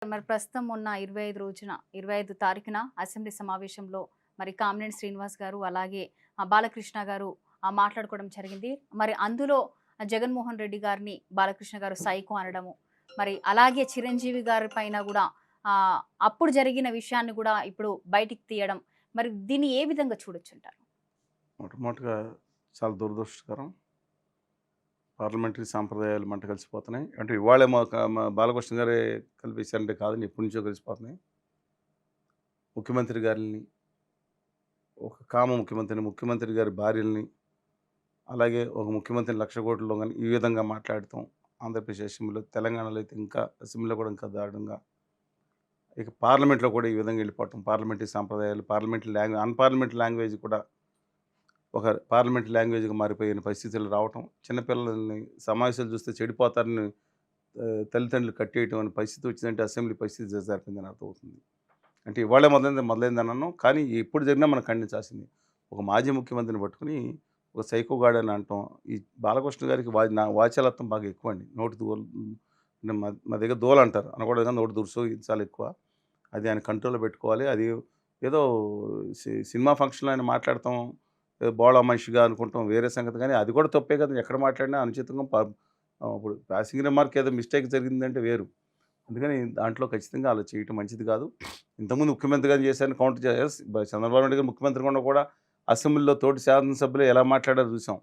మరి ప్రస్తుతం ఉన్న 25 తారీఖున అసెంబ్లీ సమావేశంలో మరి కామినేని శ్రీనివాస్ గారు అలాగే బాలకృష్ణ గారు మాట్లాడుకోవడం జరిగింది. మరి అందులో జగన్మోహన్ రెడ్డి గారిని బాలకృష్ణ గారు సైకో అనడము, మరి అలాగే చిరంజీవి గారి పైన కూడా అప్పుడు జరిగిన విషయాన్ని కూడా ఇప్పుడు బయటికి తీయడం, మరి దీన్ని ఏ విధంగా చూడొచ్చుంటారు? మొట్టమొదటిగా చాలా దురదృష్టకరం. పార్లమెంటరీ సాంప్రదాయాలు మంట కలిసిపోతున్నాయి. అంటే ఇవాళే మా బాలకృష్ణ గారే కల్పించారంటే కాదండి, ఎప్పటి నుంచో కలిసిపోతున్నాయి. ముఖ్యమంత్రి గారిని, ఒక ముఖ్యమంత్రి గారి భార్యల్ని, అలాగే ఒక ముఖ్యమంత్రిని 1,00,000 కోట్ల దొంగని ఈ విధంగా మాట్లాడటం ఆంధ్రప్రదేశ్ అసెంబ్లీలో, తెలంగాణలో అయితే ఇంకా అసెంబ్లీలో కూడా ఇంకా దారుణంగా, ఇక పార్లమెంట్‌లో కూడా ఈ విధంగా వెళ్ళిపోవటం, పార్లమెంటరీ సాంప్రదాయాలు, అన్‌పార్లమెంటరీ లాంగ్వేజ్ కూడా ఒక పార్లమెంటరీ లాంగ్వేజ్‌గా మారిపోయిన పరిస్థితులు రావటం, చిన్నపిల్లల్ని సమావేశాలు చూస్తే చెడిపోతారని తల్లిదండ్రులు కట్టేయటం అనే పరిస్థితి వచ్చిందంటే అసెంబ్లీ పరిస్థితి దిగజారిపోయిందని అర్థమవుతుంది. అంటే ఇవాళే మొదలైందని అన్నాం, కానీ ఎప్పుడు జరిగినా మనం ఖండించాల్సింది. ఒక మాజీ ముఖ్యమంత్రిని పట్టుకొని ఒక సైకో గాడు అని అంటాం. ఈ బాలకృష్ణ గారికి వాచాలత్వం బాగా ఎక్కువండి. నోటి దూల అంటే మా దగ్గర దూలంటారు అనకూడదు కానీ నోటి దురుసు ఇది చాలా ఎక్కువ. అది ఆయన కంట్రోల్‌లో పెట్టుకోవాలి. అది ఏదో సినిమా ఫంక్షన్‌లో ఆయన మాట్లాడతాం, ఏదో బోళా మనిషిగా అనుకుంటాం వేరే సంగతి, కానీ అది కూడా తప్పే కదా! ఎక్కడ మాట్లాడినా అనుచితంగా ఇప్పుడు పాసింగ్ రిమార్క్ ఏదో మిస్టేక్ జరిగిందంటే వేరు. అందుకని దాంట్లో ఖచ్చితంగా అలా చేయటం మంచిది కాదు. ఇంతకుముందు ముఖ్యమంత్రిగా చేశారని కౌంటర్ చంద్రబాబు నాయుడు గారు ముఖ్యమంత్రిగా ఉన్నా కూడా అసెంబ్లీలో తోటి శాసనసభ్యులు ఎలా మాట్లాడారో చూసాం.